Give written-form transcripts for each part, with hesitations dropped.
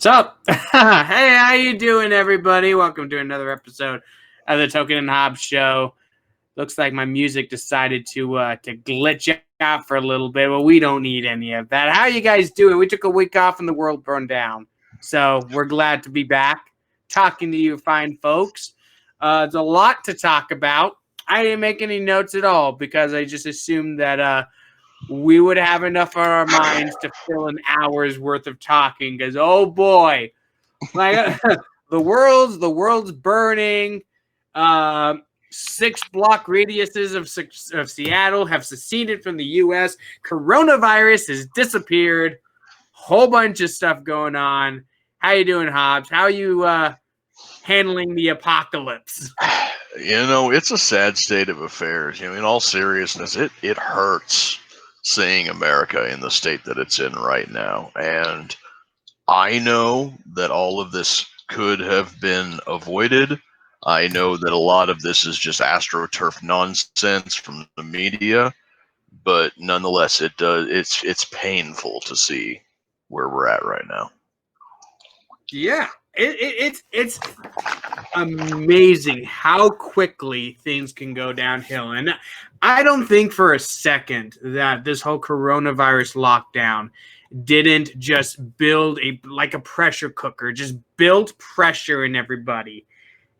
What's up? Hey, how you doing, everybody? Welcome to another episode of the Token and Hobbs Show. Looks like my music decided to glitch out for a little bit, but we don't need any of that. How you guys doing? We took a week off and the world burned down, so we're glad to be back talking to you fine folks. There's a lot to talk about. I didn't make any notes at all because I just assumed that we would have enough on our minds to fill an hour's worth of talking. Because oh boy, like the world's burning. 6 block radiuses of Seattle have seceded from the U.S. Coronavirus has disappeared. Whole bunch of stuff going on. How you doing, Hobbs? How are you handling the apocalypse? You know, it's a sad state of affairs. You know, in all seriousness, it hurts seeing America in the state that it's in right now. And I know that all of this could have been avoided. I know that a lot of this is just astroturf nonsense from the media, but nonetheless, it's painful to see where we're at right now. Yeah, it's amazing how quickly things can go downhill. And I don't think for a second that this whole coronavirus lockdown didn't just build like a pressure cooker, just build pressure in everybody.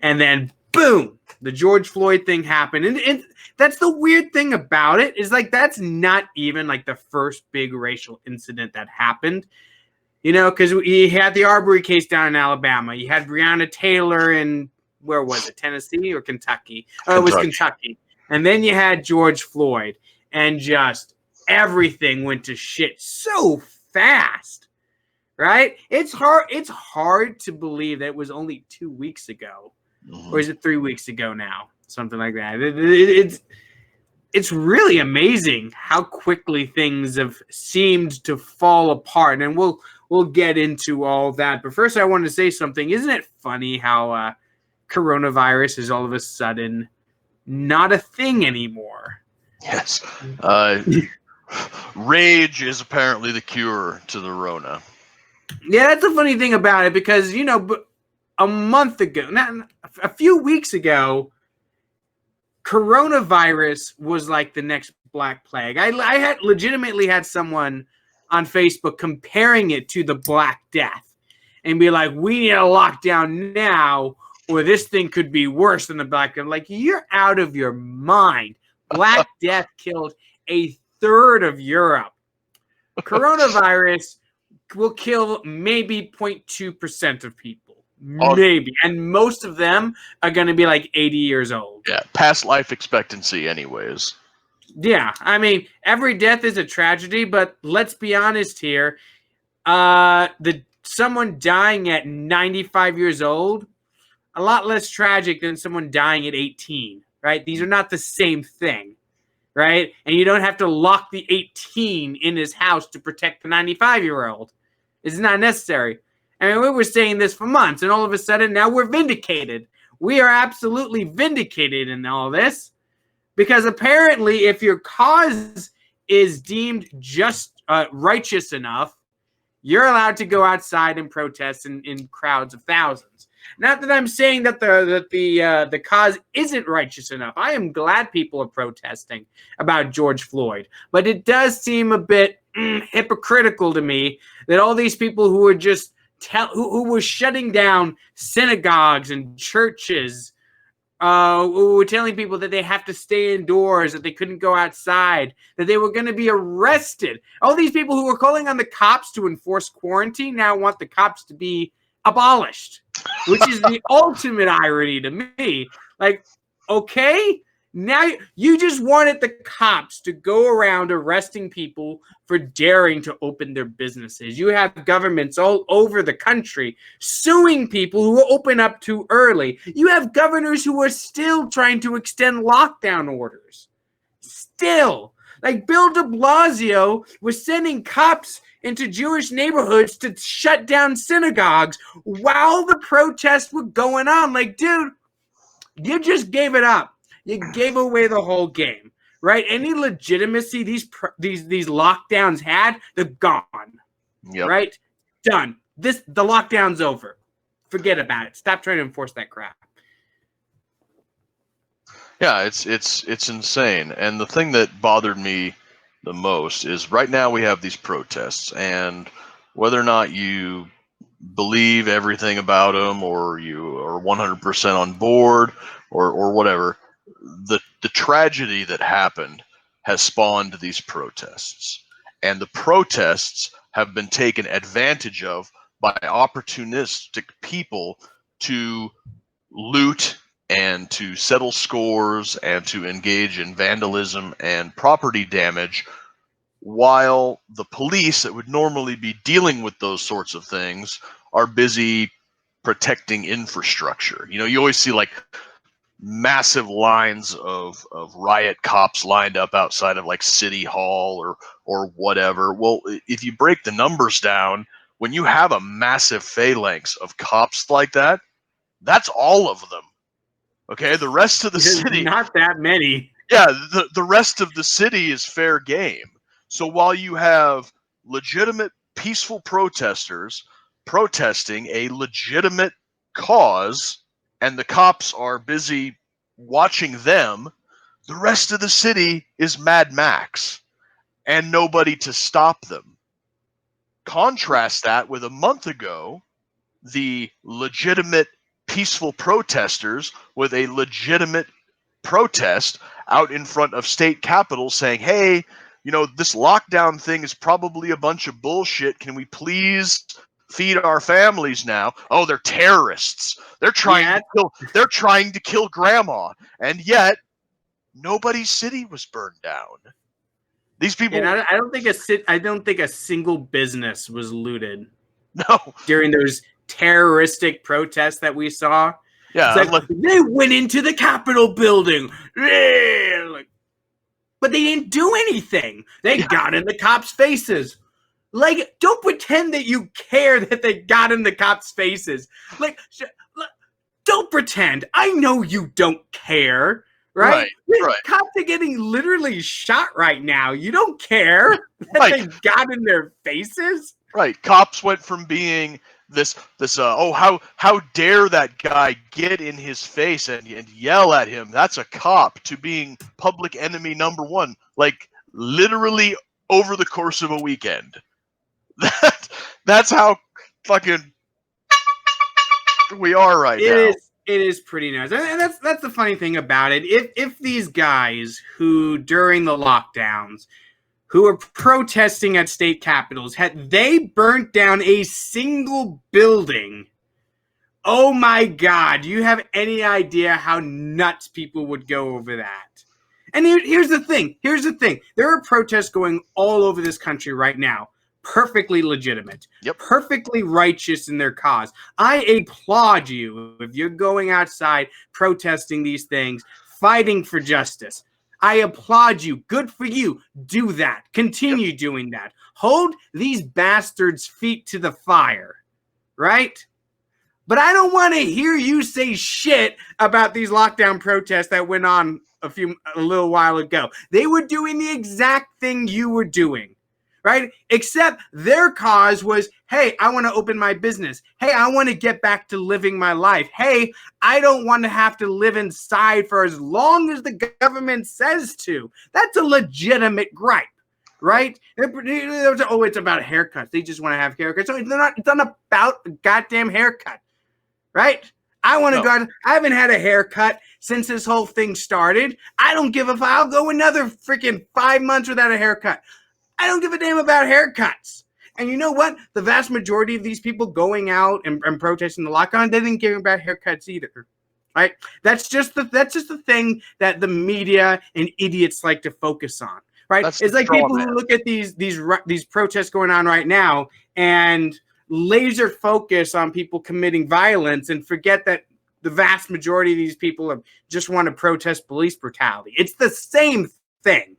And then boom, the George Floyd thing happened. And that's the weird thing about it is like that's not even like the first big racial incident that happened. You know, because you had the Arbery case down in Alabama. You had Breonna Taylor in, where was it, Tennessee or Kentucky? Oh, it was Kentucky. And then you had George Floyd. And just everything went to shit so fast, right? It's hard to believe that it was only 2 weeks ago. Or is it 3 weeks ago now? Something like that. It's really amazing how quickly things have seemed to fall apart. And we'll get into all that. But first, I want to say something. Isn't it funny how coronavirus is all of a sudden not a thing anymore? Yes. Rage is apparently the cure to the Rona. Yeah, that's the funny thing about it because, you know, a month ago, a few weeks ago, coronavirus was like the next Black Plague. I had legitimately had someone on Facebook comparing it to the Black Death and be like, we need a lockdown now or this thing could be worse than the Black Death. Like, you're out of your mind. Black Death killed a third of Europe. Coronavirus will kill maybe 0.2% of people. Maybe. And most of them are going to be like 80 years old. Yeah, past life expectancy anyways. Yeah, I mean, every death is a tragedy, but let's be honest here. Someone dying at 95 years old, a lot less tragic than someone dying at 18, right? These are not the same thing, right? And you don't have to lock the 18 in his house to protect the 95-year-old. It's not necessary. I mean, we were saying this for months, and all of a sudden, now we're vindicated. We are absolutely vindicated in all this. Because apparently, if your cause is deemed just righteous enough, you're allowed to go outside and protest in crowds of thousands. Not that I'm saying that the cause isn't righteous enough. I am glad people are protesting about George Floyd, but it does seem a bit hypocritical to me that all these people who are just who were shutting down synagogues and churches. We were telling people that they have to stay indoors, that they couldn't go outside, that they were going to be arrested. All these people who were calling on the cops to enforce quarantine now want the cops to be abolished, which is the ultimate irony to me. Like, okay, now you just wanted the cops to go around arresting people for daring to open their businesses. You have governments all over the country suing people who open up too early. You have governors who are still trying to extend lockdown orders. Still. Like Bill de Blasio was sending cops into Jewish neighborhoods to shut down synagogues while the protests were going on. Like, dude, you just gave it up. You gave away the whole game, right? Any legitimacy these lockdowns had, they're gone, Yep. right? Done. the lockdown's over. Forget about it. Stop trying to enforce that crap. Yeah, it's insane. And the thing that bothered me the most is right now we have these protests, and whether or not you believe everything about them or you are 100% on board or whatever, the tragedy that happened has spawned these protests. And the protests have been taken advantage of by opportunistic people to loot and to settle scores and to engage in vandalism and property damage, while the police that would normally be dealing with those sorts of things are busy protecting infrastructure. You know, you always see like massive lines of riot cops lined up outside of like City Hall or whatever. Well, if you break the numbers down, when you have a massive phalanx of cops like that, that's all of them. Okay, the rest of the city, not that many. Yeah, the rest of the city is fair game. So while you have legitimate peaceful protesters protesting a legitimate cause and the cops are busy watching them, the rest of the city is Mad Max and nobody to stop them. Contrast that with a month ago, the legitimate peaceful protesters with a legitimate protest out in front of state capitals saying, hey, you know, this lockdown thing is probably a bunch of bullshit. Can we please feed our families now? Oh, they're terrorists. They're trying to kill grandma. And yet nobody's city was burned down. These people, and I don't think a single business was looted. No. During those terroristic protests that we saw. Yeah, it's like, they went into the Capitol building, but they didn't do anything. They got in the cops' faces. Like, don't pretend that you care that they got in the cops' faces. Like, don't pretend. I know you don't care, right? Cops are getting literally shot right now. You don't care that they got in their faces? Right. Cops went from being this how dare that guy get in his face and yell at him, that's a cop, to being public enemy number one, like literally over the course of a weekend. That's how fucking we are right now. It is pretty nice. And that's the funny thing about it. If these guys who during the lockdowns who were protesting at state capitals, had they burnt down a single building, oh my God, do you have any idea how nuts people would go over that? And here's the thing. There are protests going all over this country right now. Perfectly legitimate. Yep. Perfectly righteous in their cause. I applaud you if you're going outside protesting these things, fighting for justice. I applaud you. Good for you. Do that. Continue doing that. Hold these bastards' feet to the fire, right? But I don't want to hear you say shit about these lockdown protests that went on a little while ago. They were doing the exact thing you were doing, right? Except their cause was, hey, I want to open my business. Hey, I want to get back to living my life. Hey, I don't want to have to live inside for as long as the government says to. That's a legitimate gripe, right? Oh, it's about haircuts. They just want to have haircuts. So it's not about a goddamn haircut, right? I want to go. I haven't had a haircut since this whole thing started. I don't give a fuck. I'll go another freaking 5 months without a haircut. I don't give a damn about haircuts. And you know what? The vast majority of these people going out and protesting the lockdown, they didn't care about haircuts either. Right? That's just the thing that the media and idiots like to focus on. Right? It's like people who look at these protests going on right now and laser focus on people committing violence and forget that the vast majority of these people just want to protest police brutality. It's the same thing.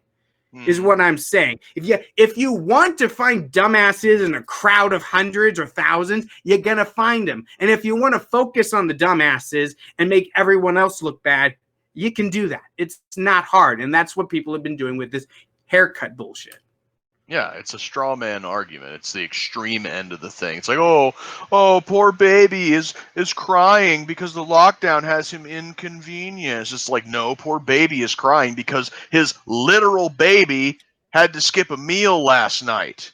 Is what I'm saying. If you want to find dumbasses in a crowd of hundreds or thousands, you're gonna find them. And if you want to focus on the dumbasses and make everyone else look bad, you can do that. It's not hard, and that's what people have been doing with this haircut bullshit. Yeah, it's a straw man argument. It's the extreme end of the thing. It's like, poor baby is crying because the lockdown has him inconvenienced. It's like, no, poor baby is crying because his literal baby had to skip a meal last night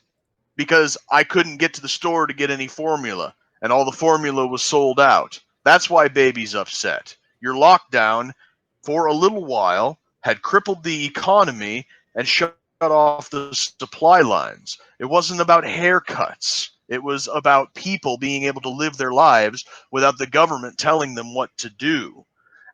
because I couldn't get to the store to get any formula, and all the formula was sold out. That's why baby's upset. Your lockdown, for a little while, had crippled the economy and shut off the supply lines. It wasn't about haircuts. It was about people being able to live their lives without the government telling them what to do.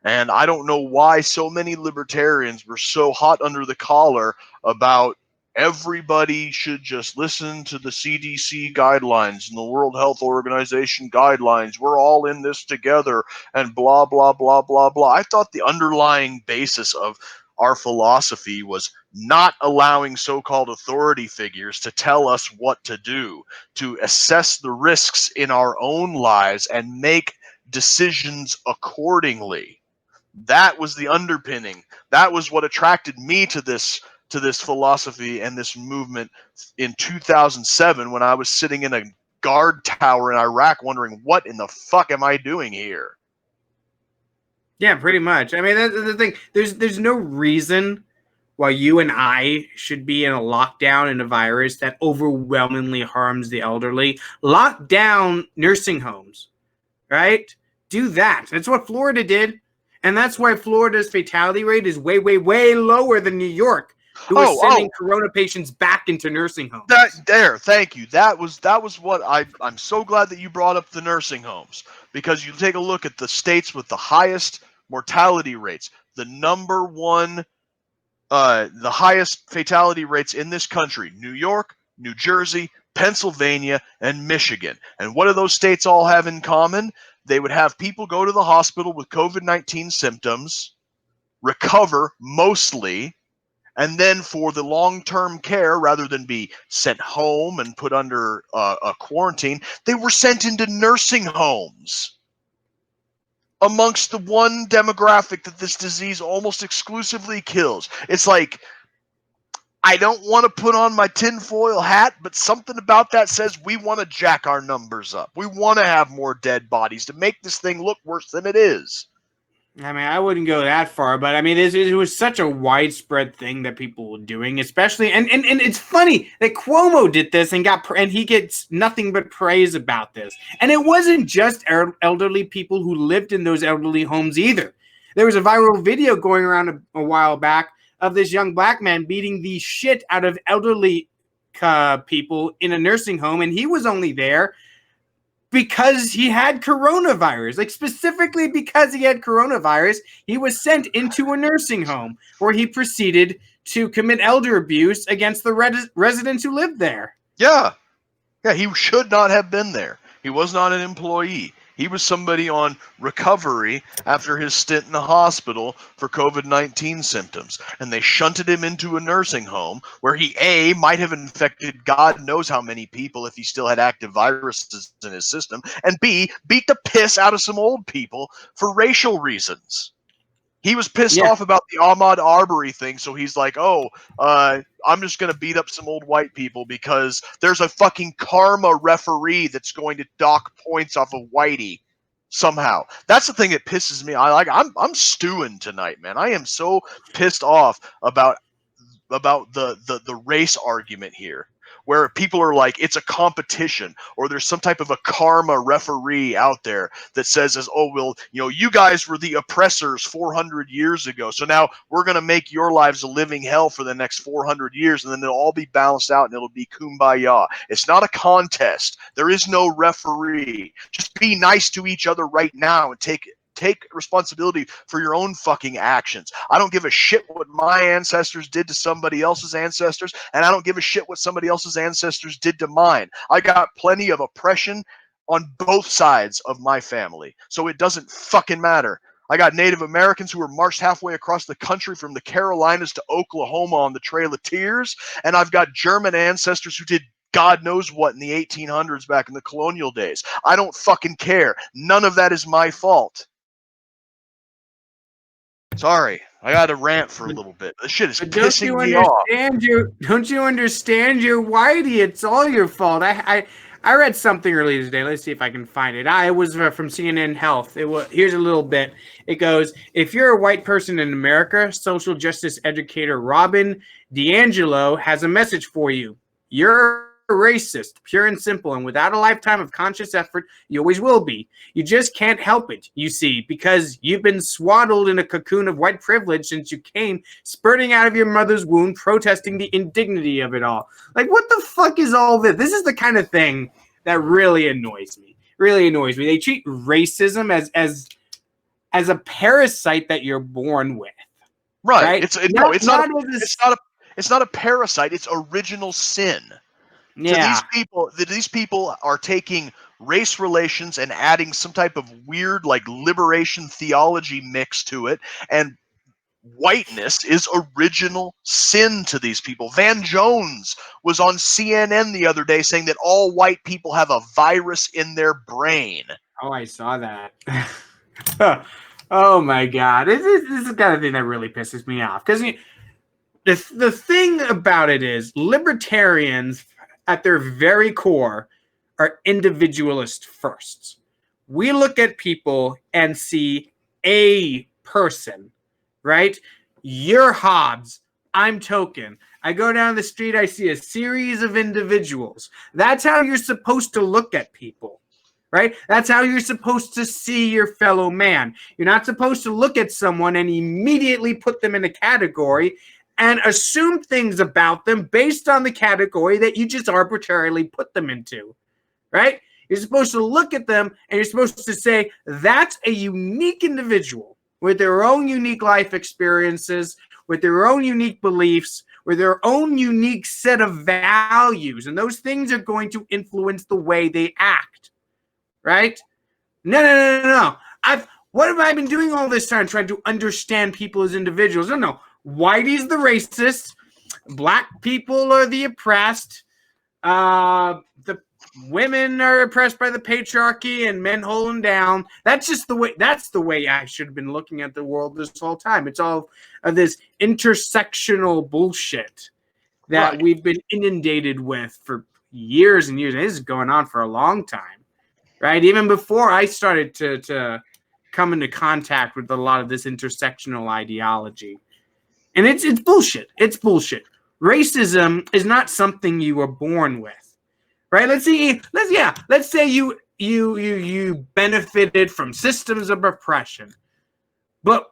And I don't know why so many libertarians were so hot under the collar about everybody should just listen to the CDC guidelines and the World Health Organization guidelines. We're all in this together and blah, blah, blah, blah, blah. I thought the underlying basis of our philosophy was not allowing so-called authority figures to tell us what to do, to assess the risks in our own lives and make decisions accordingly. That was the underpinning. That was what attracted me to this philosophy and this movement in 2007 when I was sitting in a guard tower in Iraq wondering, what in the fuck am I doing here? Yeah, pretty much. I mean, that's the thing. There's no reason why you and I should be in a lockdown in a virus that overwhelmingly harms the elderly. Lock down nursing homes, right? Do that. That's what Florida did. And that's why Florida's fatality rate is way, way, way lower than New York, who is sending corona patients back into nursing homes. Thank you. That was what I'm so glad that you brought up the nursing homes, because you take a look at the states with the highest mortality rates, the number one, the highest fatality rates in this country: New York, New Jersey, Pennsylvania, and Michigan. And what do those states all have in common? They would have people go to the hospital with COVID-19 symptoms, recover mostly, and then for the long-term care, rather than be sent home and put under a quarantine, they were sent into nursing homes. Amongst the one demographic that this disease almost exclusively kills. It's like, I don't want to put on my tinfoil hat, but something about that says we want to jack our numbers up. We want to have more dead bodies to make this thing look worse than it is. I mean, I wouldn't go that far, but I mean, it was such a widespread thing that people were doing, especially, and it's funny that Cuomo did this and he gets nothing but praise about this. And it wasn't just elderly people who lived in those elderly homes either. There was a viral video going around a while back of this young black man beating the shit out of elderly people in a nursing home, and he was only there because he had coronavirus. Like, specifically because he had coronavirus, he was sent into a nursing home where he proceeded to commit elder abuse against the residents who lived there. Yeah, he should not have been there. He was not an employee. He was somebody on recovery after his stint in the hospital for COVID-19 symptoms. And they shunted him into a nursing home where he, A, might have infected God knows how many people if he still had active viruses in his system, and B, beat the piss out of some old people for racial reasons. He was pissed off about the Ahmaud Arbery thing, so he's like, I'm just going to beat up some old white people because there's a fucking karma referee that's going to dock points off of Whitey somehow. That's the thing that pisses me. I'm stewing tonight, man. I am so pissed off about the race argument here, where people are like, it's a competition, or there's some type of a karma referee out there that says, oh, well, you guys were the oppressors 400 years ago, so now we're going to make your lives a living hell for the next 400 years, and then it'll all be balanced out and it'll be kumbaya. It's not a contest. There is no referee. Just be nice to each other right now and take responsibility for your own fucking actions. I don't give a shit what my ancestors did to somebody else's ancestors, and I don't give a shit what somebody else's ancestors did to mine. I got plenty of oppression on both sides of my family, so it doesn't fucking matter. I got Native Americans who were marched halfway across the country from the Carolinas to Oklahoma on the Trail of Tears, and I've got German ancestors who did God knows what in the 1800s back in the colonial days. I don't fucking care. None of that is my fault. Sorry. I got to rant for a little bit. This shit is But pissing me off. Don't you understand? You're whitey. It's all your fault. I read something earlier today. Let's see if I can find it. It was from CNN Health. Here's a little bit. It goes, if you're a white person in America, social justice educator Robin DiAngelo has a message for you. You're a racist, pure and simple, and without a lifetime of conscious effort, you always will be. You just can't help it, you see, because you've been swaddled in a cocoon of white privilege since you came spurting out of your mother's womb, protesting the indignity of it all. Like, what the fuck is all this? This is the kind of thing that really annoys me. Really annoys me. They treat racism as a parasite that you're born with. Right. It's not a parasite. It's original sin. Yeah. These people are taking race relations and adding some type of weird like liberation theology mix to it, and whiteness is original sin to these people. Van Jones was on CNN the other day saying that all white people have a virus in their brain. Oh, I saw that. Oh my God. This is the kind of thing that really pisses me off. Because the thing about it is libertarians at their very core are individualist first. We look at people and see a person, right? You're Hobbs. I'm Token. I go down the street, I see a series of individuals. That's how you're supposed to look at people, right? That's how you're supposed to see your fellow man. You're not supposed to look at someone and immediately put them in a category and assume things about them based on the category that you just arbitrarily put them into, right? You're supposed to look at them and you're supposed to say, that's a unique individual with their own unique life experiences, with their own unique beliefs, with their own unique set of values. And those things are going to influence the way they act, right? No. What have I been doing all this time trying to understand people as individuals? No. Whitey's the racist. Black people are the oppressed. The women are oppressed by the patriarchy and men hold them down. That's the way I should have been looking at the world this whole time. It's all of this intersectional bullshit that we've been inundated with for years and years. And this is going on for a long time, right? Even before I started to come into contact with a lot of this intersectional ideology. And it's bullshit. It's bullshit. Racism is not something you were born with, right? Let's say you benefited from systems of oppression, but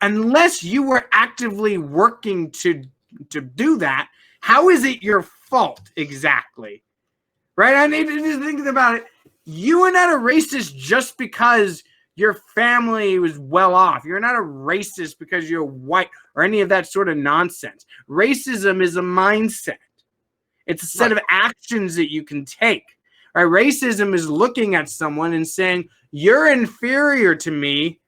unless you were actively working to do that, how is it your fault exactly, right? I need to just think about it. You are not a racist just because your family was well off. You're not a racist because you're white or any of that sort of nonsense. Racism is a mindset. It's a set of actions that you can take. Right? Racism is looking at someone and saying, you're inferior to me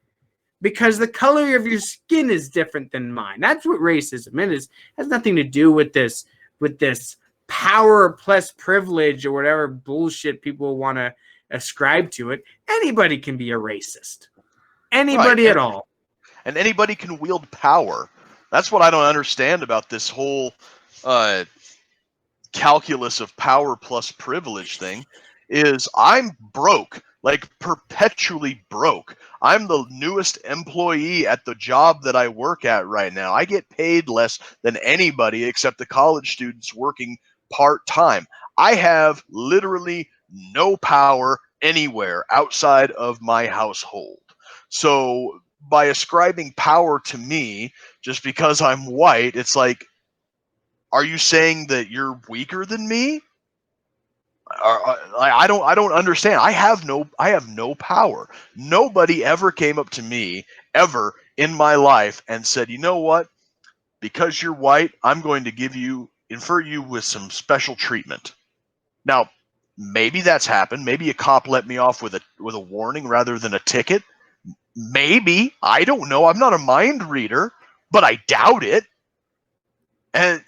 because the color of your skin is different than mine. That's what racism is. It has nothing to do with this power plus privilege or whatever bullshit people want to ascribe to it. Anybody can be a racist. Anybody at all. And anybody can wield power. That's what I don't understand about this whole calculus of power plus privilege thing is I'm broke, like perpetually broke. I'm the newest employee at the job that I work at right now. I get paid less than anybody except the college students working part-time. I have literally no power anywhere outside of my household. So by ascribing power to me just because I'm white, it's like, are you saying that you're weaker than me? I don't understand. I have no power. Nobody ever came up to me ever in my life and said, you know what? Because you're white, I'm going to infer you with some special treatment. Now, maybe that's happened. Maybe a cop let me off with a warning rather than a ticket. Maybe. I don't know. I'm not a mind reader, but I doubt it. And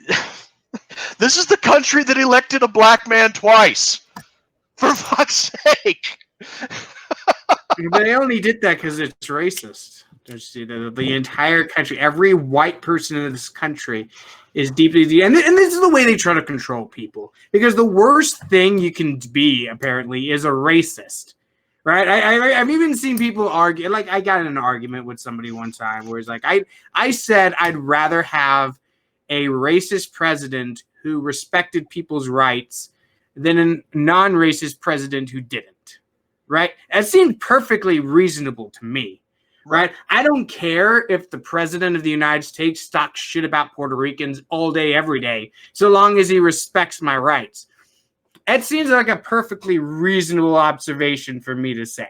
this is the country that elected a black man twice. For fuck's sake. But they only did that because it's racist. The entire country, every white person in this country is deeply, and this is the way they try to control people. Because the worst thing you can be, apparently, is a racist, right? I've even seen people argue. Like, I got in an argument with somebody one time where it's like, I said I'd rather have a racist president who respected people's rights than a non-racist president who didn't, right? That seemed perfectly reasonable to me. Right? I don't care if the president of the United States talks shit about Puerto Ricans all day, every day, so long as he respects my rights. It seems like a perfectly reasonable observation for me to say.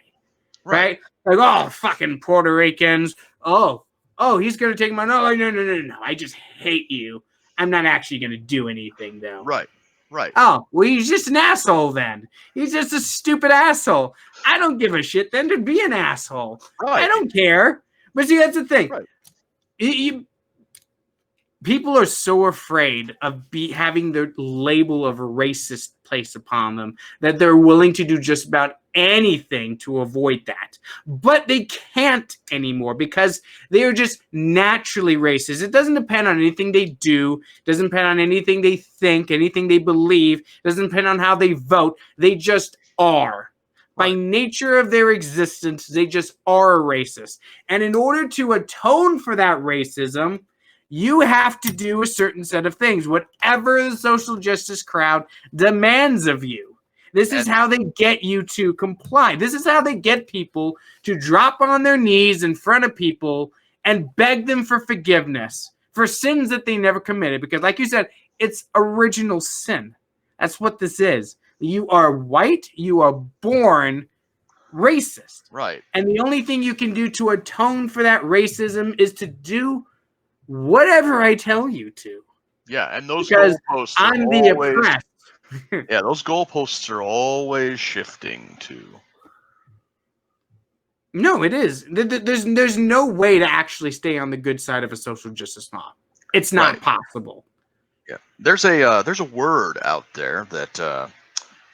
Right? Like, oh, fucking Puerto Ricans. Oh, he's going to take my... No. I just hate you. I'm not actually going to do anything, though. Right. Oh, well, he's just an asshole then. He's just a stupid asshole. I don't give a shit then to be an asshole. Right. I don't care. But see, that's the thing. Right. People are so afraid of having the label of a racist placed upon them that they're willing to do just about anything to avoid that. But they can't anymore because they are just naturally racist. It doesn't depend on anything they do. It doesn't depend on anything they think, anything they believe. It doesn't depend on how they vote. They just are. By nature of their existence, they just are a racist. And in order to atone for that racism, you have to do a certain set of things, whatever the social justice crowd demands of you. This is how they get you to comply. This is how they get people to drop on their knees in front of people and beg them for forgiveness for sins that they never committed. Because like you said, it's original sin. That's what this is. You are white. You are born racist. Right. And the only thing you can do to atone for that racism is to do whatever I tell you to. Yeah, and those because goalposts I'm are the always, oppressed. yeah, those goalposts are always shifting too. No, it is. There's no way to actually stay on the good side of a social justice law. It's not possible. Yeah, there's a word out there that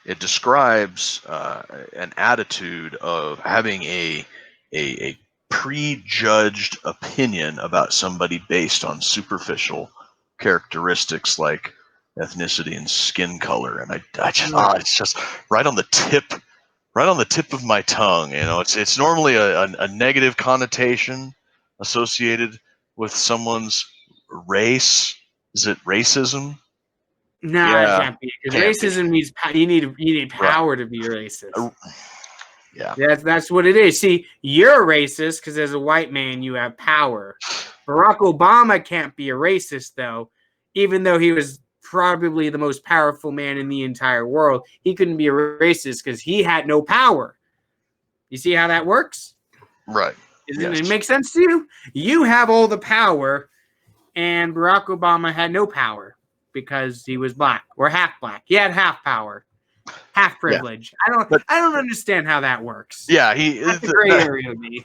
it describes an attitude of having a prejudged opinion about somebody based on superficial characteristics like ethnicity and skin color, and I just it's just right on the tip of my tongue. You know, it's normally a negative connotation associated with someone's race. Is it racism? No, it can't be, because racism means you need power to be racist. Yeah, that's what it is. See, you're a racist because as a white man you have power. Barack Obama can't be a racist though, even though he was probably the most powerful man in the entire world. He couldn't be a racist because he had no power. You see how that works? Right. Doesn't it make sense to you? You have all the power, and Barack Obama had no power because he was black or half black. He had half power, half privilege. Yeah. I don't understand how that works. Yeah, that's a gray area to me.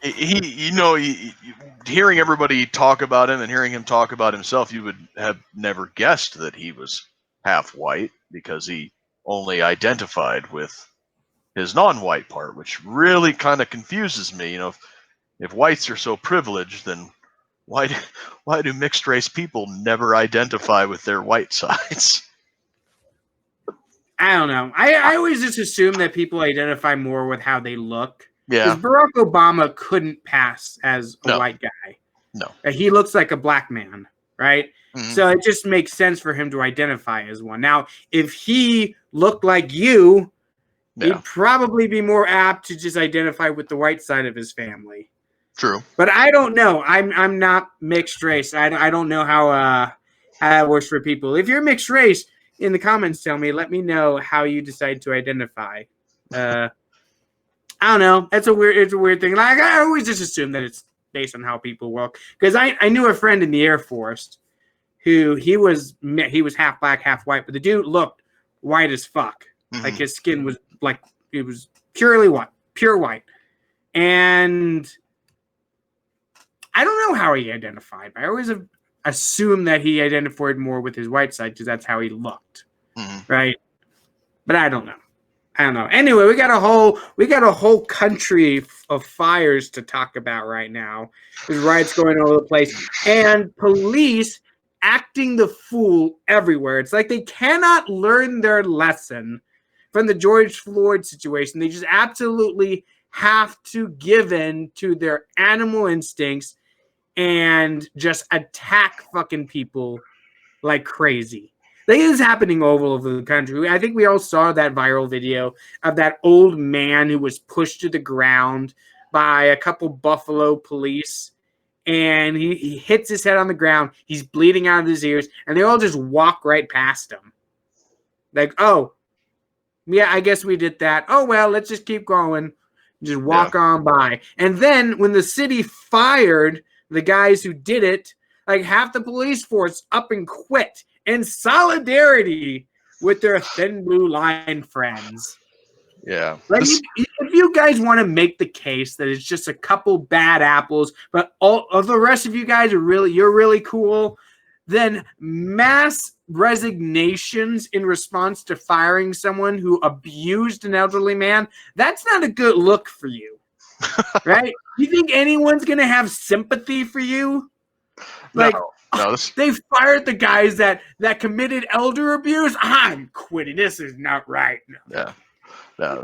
Hearing everybody talk about him and hearing him talk about himself, you would have never guessed that he was half white because he only identified with his non-white part, which really kind of confuses me. You know, if whites are so privileged, then why do mixed race people never identify with their white sides? I don't know. I always just assume that people identify more with how they look. Yeah. Because Barack Obama couldn't pass as a white guy. No. He looks like a black man, right? Mm-hmm. So it just makes sense for him to identify as one. Now, if he looked like you, he'd probably be more apt to just identify with the white side of his family. True. But I don't know. I'm not mixed race. I don't know how that works for people. If you're mixed race, in the comments, tell me. Let me know how you decide to identify. I don't know. It's a weird thing. Like, I always just assume that it's based on how people walk. Because I knew a friend in the Air Force who he was half black, half white, but the dude looked white as fuck. Mm-hmm. Like his skin was like it was purely white, pure white. And I don't know how he identified. I always assumed that he identified more with his white side because that's how he looked, right? But I don't know. I don't know. Anyway, we got a whole country of fires to talk about right now. There's riots going all over the place, and police acting the fool everywhere. It's like they cannot learn their lesson from the George Floyd situation. They just absolutely have to give in to their animal instincts and just attack fucking people like crazy. Like, this is happening all over the country. I think we all saw that viral video of that old man who was pushed to the ground by a couple Buffalo police, and he hits his head on the ground. He's bleeding out of his ears, and they all just walk right past him. Like, oh, yeah, I guess we did that. Oh, well, let's just keep going. Just walk on by. And then when the city fired the guys who did it, like half the police force up and quit in solidarity with their thin blue line friends. Yeah. Like, if you guys want to make the case that it's just a couple bad apples, but all of the rest of you guys you're really cool, then mass resignations in response to firing someone who abused an elderly man, that's not a good look for you. Right? You think anyone's going to have sympathy for you? Like, no, they fired the guys that committed elder abuse. I'm quitting. This is not right. Yeah. No,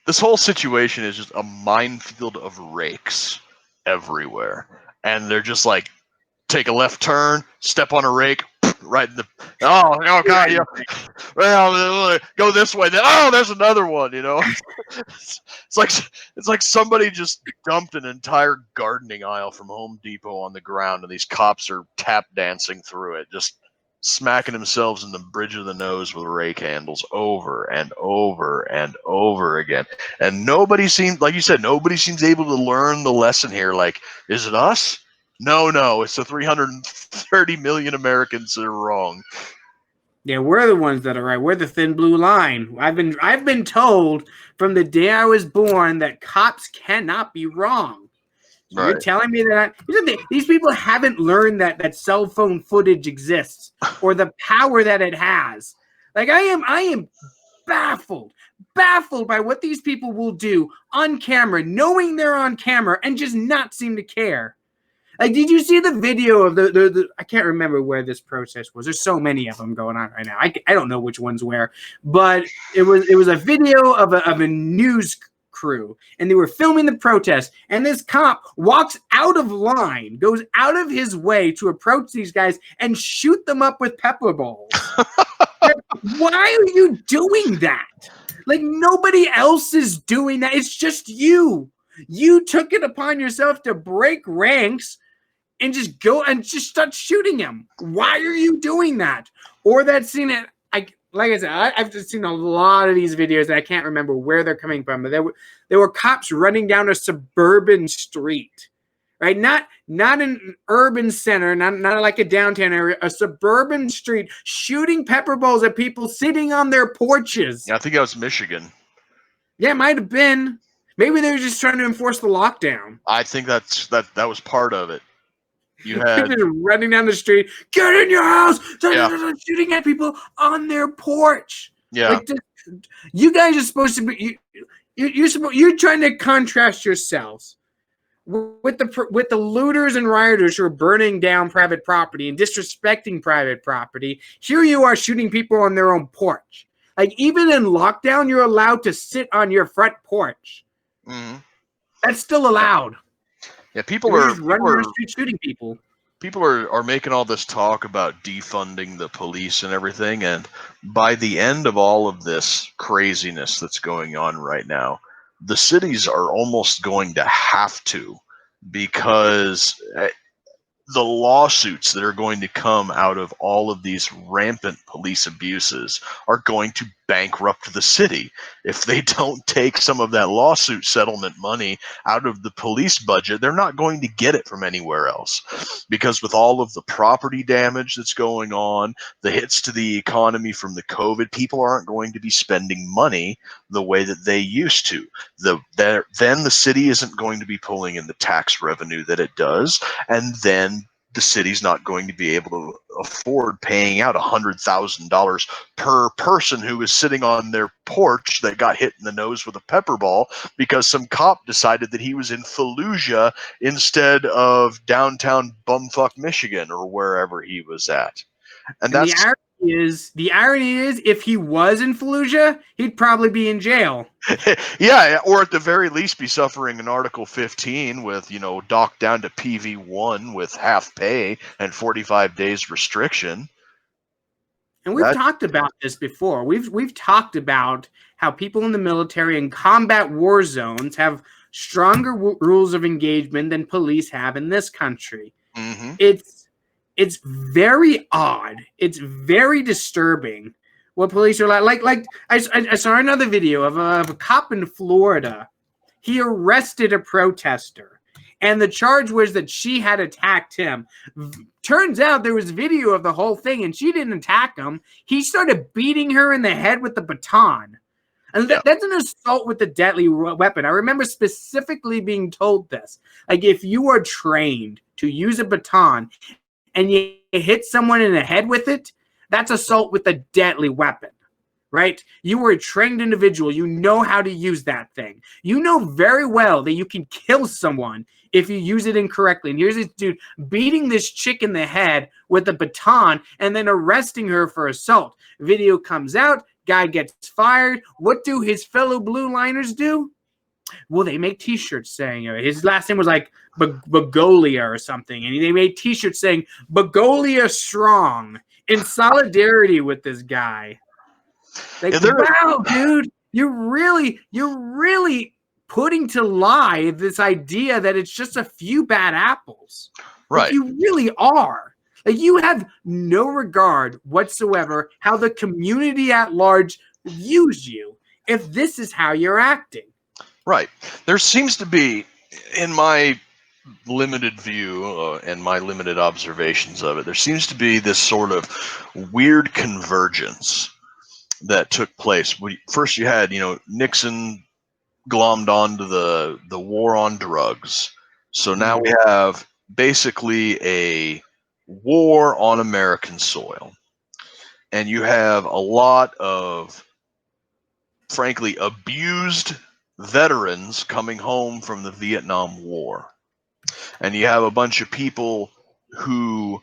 this whole situation is just a minefield of rakes everywhere. And they're just like, take a left turn, step on a rake, right in the oh god, yeah. Well, go this way. Then there's another one. You know, it's like somebody just dumped an entire gardening aisle from Home Depot on the ground, and these cops are tap dancing through it, just smacking themselves in the bridge of the nose with rake handles over and over and over again. And nobody seems, like you said, nobody seems able to learn the lesson here. Like, is it us? No, it's the 330 million Americans that are wrong. Yeah, we're the ones that are right. We're the thin blue line. I've been told from the day I was born that cops cannot be wrong. So Right. You're telling me that these people haven't learned that cell phone footage exists or the power that it has. Like, I am baffled by what these people will do on camera, knowing they're on camera, and just not seem to care. Like, did you see the video of the I can't remember where this protest was. There's so many of them going on right now. I don't know which one's where, but it was a video of a news crew, and they were filming the protest, and this cop walks out of line, goes out of his way to approach these guys and shoot them up with pepper balls. Like, why are you doing that? Like, nobody else is doing that. It's just you. You took it upon yourself to break ranks and just go and just start shooting him. Why are you doing that? Or that scene, like I said, I've just seen a lot of these videos and I can't remember where they're coming from, but there were cops running down a suburban street, right? Not an urban center, not like a downtown area, a suburban street, shooting pepper balls at people sitting on their porches. Yeah, I think that was Michigan. Yeah, it might have been. Maybe they were just trying to enforce the lockdown. I think that was part of it. You had running down the street, get in your house, Yeah. shooting at people on their porch. Yeah. Like, you guys are supposed to be. You're trying to contrast yourselves with the looters and rioters who are burning down private property and disrespecting private property. Here you are shooting people on their own porch. Like, even in lockdown, you're allowed to sit on your front porch. Mm-hmm. That's still allowed. Yeah, people are running around the street shooting people. People are making all this talk about defunding the police and everything, and by the end of all of this craziness that's going on right now, the cities are almost going to have to, because the lawsuits that are going to come out of all of these rampant police abuses are going to bankrupt the city. If they don't take some of that lawsuit settlement money out of the police budget, they're not going to get it from anywhere else. Because with all of the property damage that's going on, the hits to the economy from the COVID, people aren't going to be spending money the way that they used to. Then the city isn't going to be pulling in the tax revenue that it does, and then the city's not going to be able to afford paying out $100,000 per person who is sitting on their porch that got hit in the nose with a pepper ball because some cop decided that he was in Fallujah instead of downtown bumfuck Michigan or wherever he was at. And And that's the irony is, if he was in Fallujah, he'd probably be in jail. yeah, or at the very least be suffering an Article 15 with, docked down to PV1 with half pay and 45 days restriction. And we've talked about this before. We've talked about how people in the military and combat war zones have stronger rules of engagement than police have in this country. Mm-hmm. It's very odd. It's very disturbing what police are like. I saw another video of a cop in Florida. He arrested a protester, and the charge was that she had attacked him. Turns out there was video of the whole thing, and she didn't attack him. He started beating her in the head with the baton. And that's an assault with a deadly weapon. I remember specifically being told this. Like, if you are trained to use a baton and you hit someone in the head with it, that's assault with a deadly weapon, right? You are a trained individual. You know how to use that thing. You know very well that you can kill someone if you use it incorrectly. And here's this dude beating this chick in the head with a baton and then arresting her for assault. Video comes out. Guy gets fired. What do his fellow blue liners do? Well, they make T-shirts saying his last name was like Bagolia or something, and they made T-shirts saying Bagolia strong in solidarity with this guy. Like, wow, dude, you're really putting to lie this idea that it's just a few bad apples. Right. Like, you really are. Like, you have no regard whatsoever how the community at large views you if this is how you're acting. Right. There seems to be, in my limited view and my limited observations of it, there seems to be this sort of weird convergence that took place. First, you had, Nixon glommed onto the war on drugs. So now we have basically a war on American soil. And you have a lot of, frankly, abused veterans coming home from the Vietnam War. And you have a bunch of people who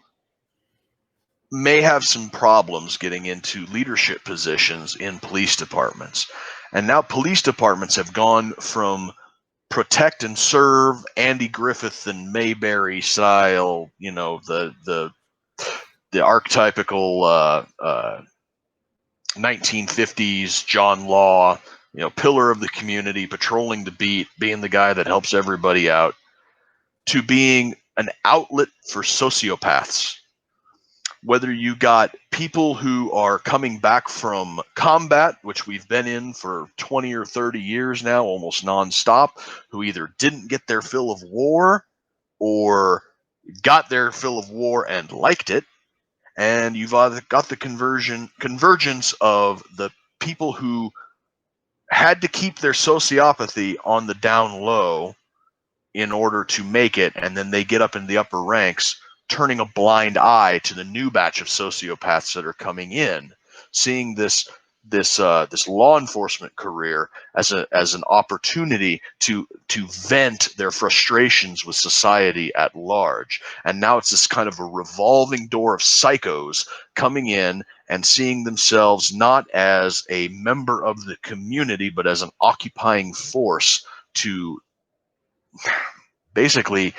may have some problems getting into leadership positions in police departments. And now police departments have gone from protect and serve Andy Griffith and Mayberry style, the archetypical 1950s John Law, pillar of the community, patrolling the beat, being the guy that helps everybody out, to being an outlet for sociopaths. Whether you got people who are coming back from combat, which we've been in for 20 or 30 years now, almost nonstop, who either didn't get their fill of war or got their fill of war and liked it, and you've got the convergence of the people who had to keep their sociopathy on the down low in order to make it, and then they get up in the upper ranks, turning a blind eye to the new batch of sociopaths that are coming in, seeing this law enforcement career as an opportunity to vent their frustrations with society at large. And now it's this kind of a revolving door of psychos coming in and seeing themselves not as a member of the community, but as an occupying force to basically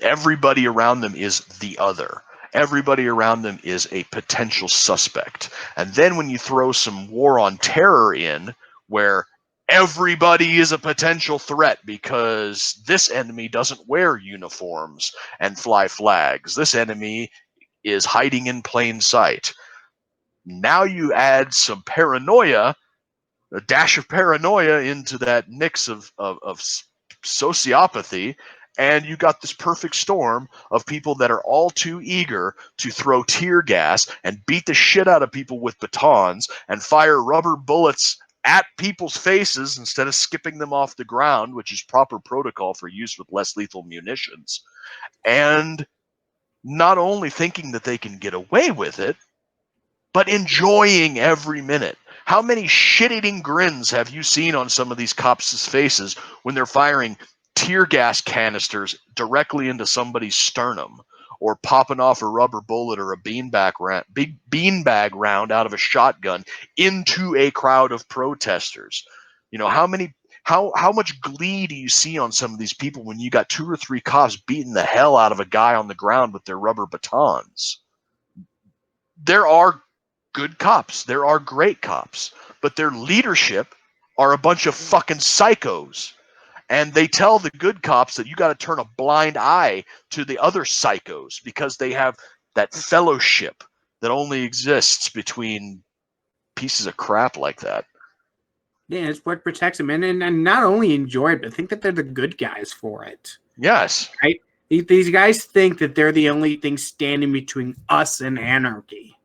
everybody around them is the other. Everybody around them is a potential suspect. And then when you throw some war on terror in, where everybody is a potential threat because this enemy doesn't wear uniforms and fly flags, this enemy is hiding in plain sight. Now you add some paranoia, a dash of paranoia into that mix of sociopathy, and you got this perfect storm of people that are all too eager to throw tear gas and beat the shit out of people with batons and fire rubber bullets at people's faces instead of skipping them off the ground, which is proper protocol for use with less lethal munitions. And not only thinking that they can get away with it, but enjoying every minute. How many shit-eating grins have you seen on some of these cops' faces when they're firing tear gas canisters directly into somebody's sternum, or popping off a rubber bullet or a big beanbag round out of a shotgun into a crowd of protesters? You know, how much glee do you see on some of these people when you got 2 or 3 cops beating the hell out of a guy on the ground with their rubber batons? There are good cops, there are great cops, but their leadership are a bunch of fucking psychos. And they tell the good cops that you got to turn a blind eye to the other psychos because they have that fellowship that only exists between pieces of crap like that. Yeah, it's what protects them, and not only enjoy it, but think that they're the good guys for it. Yes. Right? These guys think that they're the only thing standing between us and anarchy,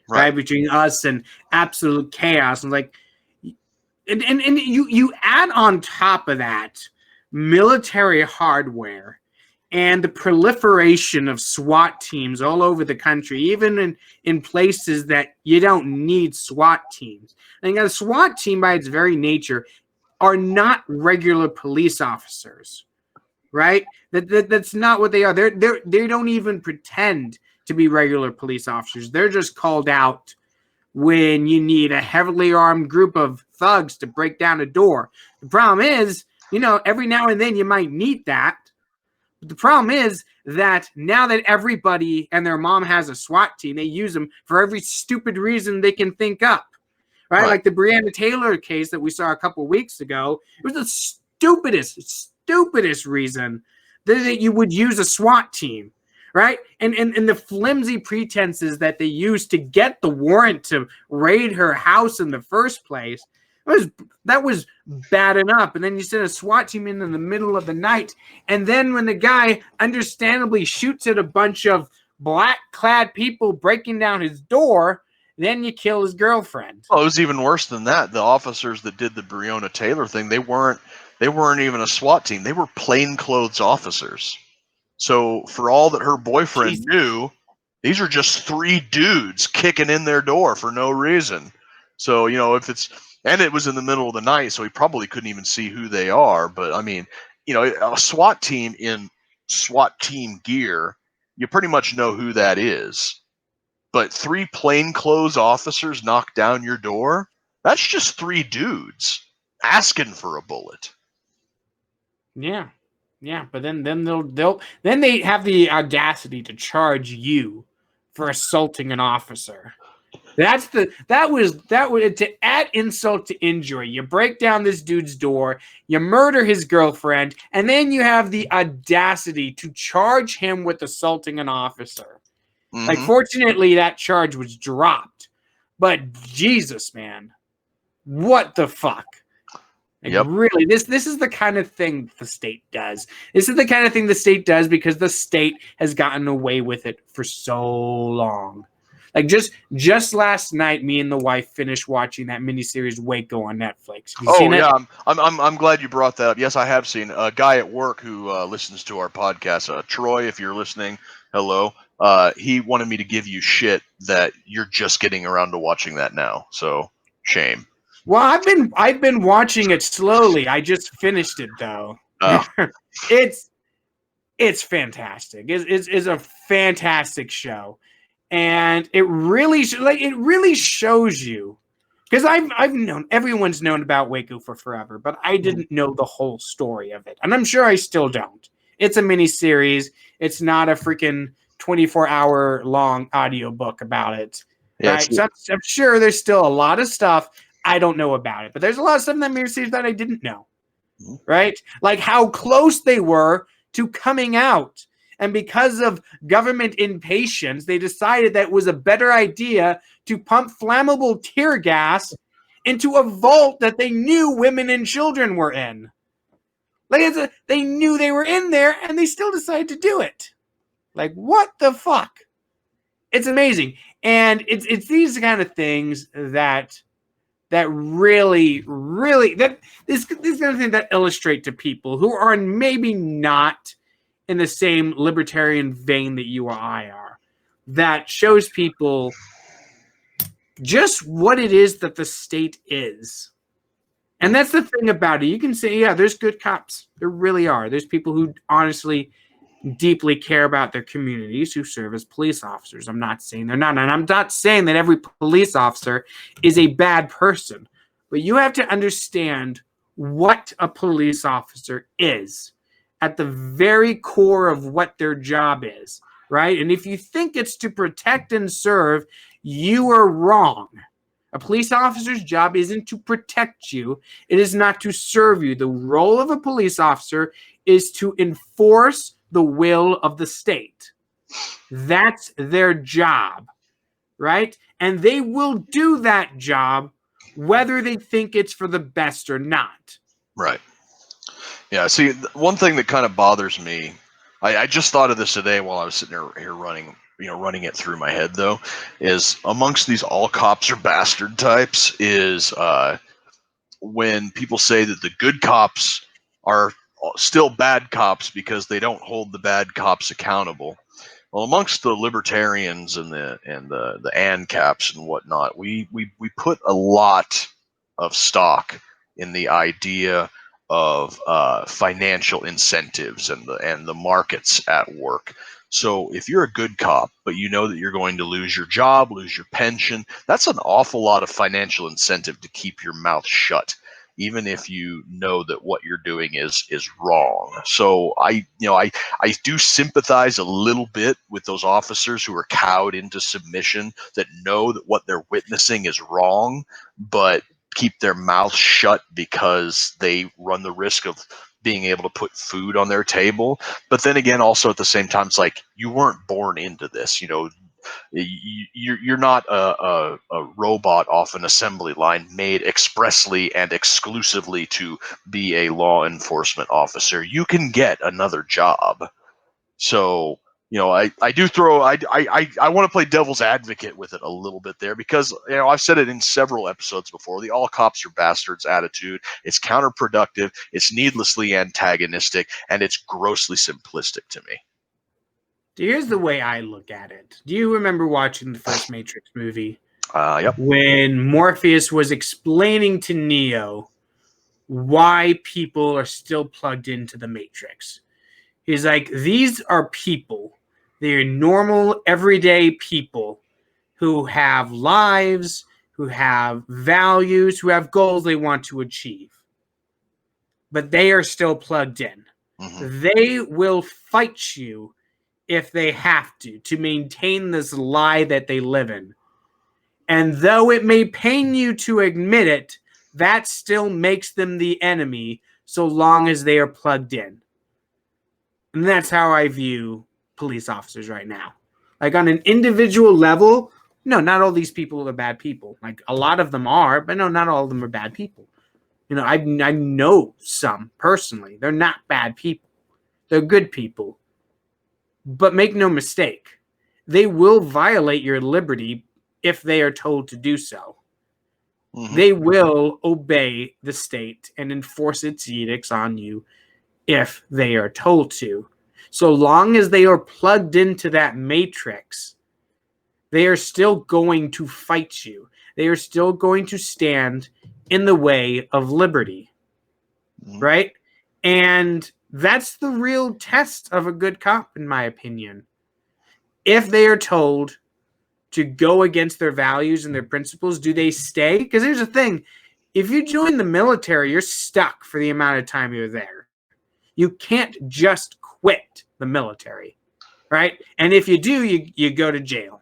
right? Between us and absolute chaos. And like, and you add on top of that military hardware and the proliferation of SWAT teams all over the country, even in places that you don't need SWAT teams. And a SWAT team, by its very nature, are not regular police officers, right? That's not what they are. They don't even pretend to be regular police officers. They're just called out when you need a heavily armed group of thugs to break down a door. The problem is, every now and then you might need that. But the problem is that now that everybody and their mom has a SWAT team, they use them for every stupid reason they can think up. Right? Like the Breonna Taylor case that we saw a couple weeks ago. It was the stupidest reason that you would use a SWAT team. Right? And the flimsy pretenses that they used to get the warrant to raid her house in the first place. That was bad enough. And then you send a SWAT team in the middle of the night. And then when the guy understandably shoots at a bunch of black-clad people breaking down his door, then you kill his girlfriend. Oh, it was even worse than that. The officers that did the Breonna Taylor thing, they weren't even a SWAT team. They were plainclothes officers. So for all that her boyfriend knew, these are just 3 dudes kicking in their door for no reason. So, and it was in the middle of the night, so he probably couldn't even see who they are. But I mean, a SWAT team in SWAT team gear, you pretty much know who that is. But 3 plainclothes officers knock down your door, that's just 3 dudes asking for a bullet. Yeah. Yeah, but then they have the audacity to charge you for assaulting an officer. That was to add insult to injury. You break down this dude's door, you murder his girlfriend, and then you have the audacity to charge him with assaulting an officer. Mm-hmm. Like, fortunately, that charge was dropped. But Jesus, man, what the fuck? Like, really, this is the kind of thing the state does. This is the kind of thing the state does because the state has gotten away with it for so long. Like, just last night, me and the wife finished watching that miniseries Waco on Netflix. Have you seen it? I'm glad you brought that up. Yes, I have seen a guy at work who listens to our podcast. Troy, if you're listening, hello. He wanted me to give you shit that you're just getting around to watching that now. So shame. Well, I've been watching it slowly. I just finished it though. It's fantastic. It's a fantastic show, and it really shows you, because I've known, everyone's known about Waco for forever, but I didn't know the whole story of it, and I'm sure I still don't. It's a mini series. It's not a freaking 24-hour long audiobook about it. Right? So I'm sure there's still a lot of stuff I don't know about it, but there's a lot of stuff in that mini series that I didn't know, right? Like how close they were to coming out. And because of government impatience, they decided that it was a better idea to pump flammable tear gas into a vault that they knew women and children were in. Like they knew they were in there and they still decided to do it. Like, what the fuck? It's amazing. And it's these kind of things that really this kind of thing that illustrate to people who are maybe not in the same libertarian vein that you or I are, that shows people just what it is that the state is. And that's the thing about it. You can say, yeah, there's good cops. There really are. There's people who honestly deeply care about their communities who serve as police officers. I'm not saying they're not. And I'm not saying that every police officer is a bad person. But you have to understand what a police officer is at the very core of what their job is, right? And if you think it's to protect and serve, you are wrong. A police officer's job isn't to protect you. It is not to serve you. The role of a police officer is to enforce the will of the state. That's their job, right? And they will do that job whether they think it's for the best or not. Right. Yeah. See, one thing that kind of bothers me, I just thought of this today while I was sitting here running it through my head, though, is amongst these all cops are bastard types is when people say that the good cops are still bad cops because they don't hold the bad cops accountable. Well, amongst the libertarians and the ANCAPs and whatnot, we put a lot of stock in the idea of financial incentives and the markets at work. So if you're a good cop, but you know that you're going to lose your job, lose your pension, that's an awful lot of financial incentive to keep your mouth shut, even if you know that what you're doing is wrong. So I do sympathize a little bit with those officers who are cowed into submission, that know that what they're witnessing is wrong, but keep their mouth shut because they run the risk of being able to put food on their table. But then again, also at the same time, it's like, you weren't born into this. You're not a robot off an assembly line made expressly and exclusively to be a law enforcement officer. You can get another job. So I want to play devil's advocate with it a little bit there, because I've said it in several episodes before. The all cops are bastards attitude. It's counterproductive. It's needlessly antagonistic, and it's grossly simplistic to me. Here's the way I look at it. Do you remember watching the first Matrix movie? Yep. When Morpheus was explaining to Neo why people are still plugged into the Matrix. He's like, these are people. They're normal, everyday people who have lives, who have values, who have goals they want to achieve. But they are still plugged in. Mm-hmm. They will fight you if they have to maintain this lie that they live in. And though it may pain you to admit it, that still makes them the enemy so long as they are plugged in. And that's how I view police officers right now. Like on an individual level, no, not all these people are bad people. Like a lot of them are, but no, not all of them are bad people. I know some personally. They're not bad people. They're good people. But make no mistake, they will violate your liberty if they are told to do so. Mm-hmm. They will obey the state and enforce its edicts on you if they are told to. So long as they are plugged into that matrix, they are still going to fight you. They are still going to stand in the way of liberty, right? And that's the real test of a good cop, in my opinion. If they are told to go against their values and their principles, do they stay? Because here's the thing. If you join the military, you're stuck for the amount of time you're there. You can't just quit the military, right? And if you do, you go to jail.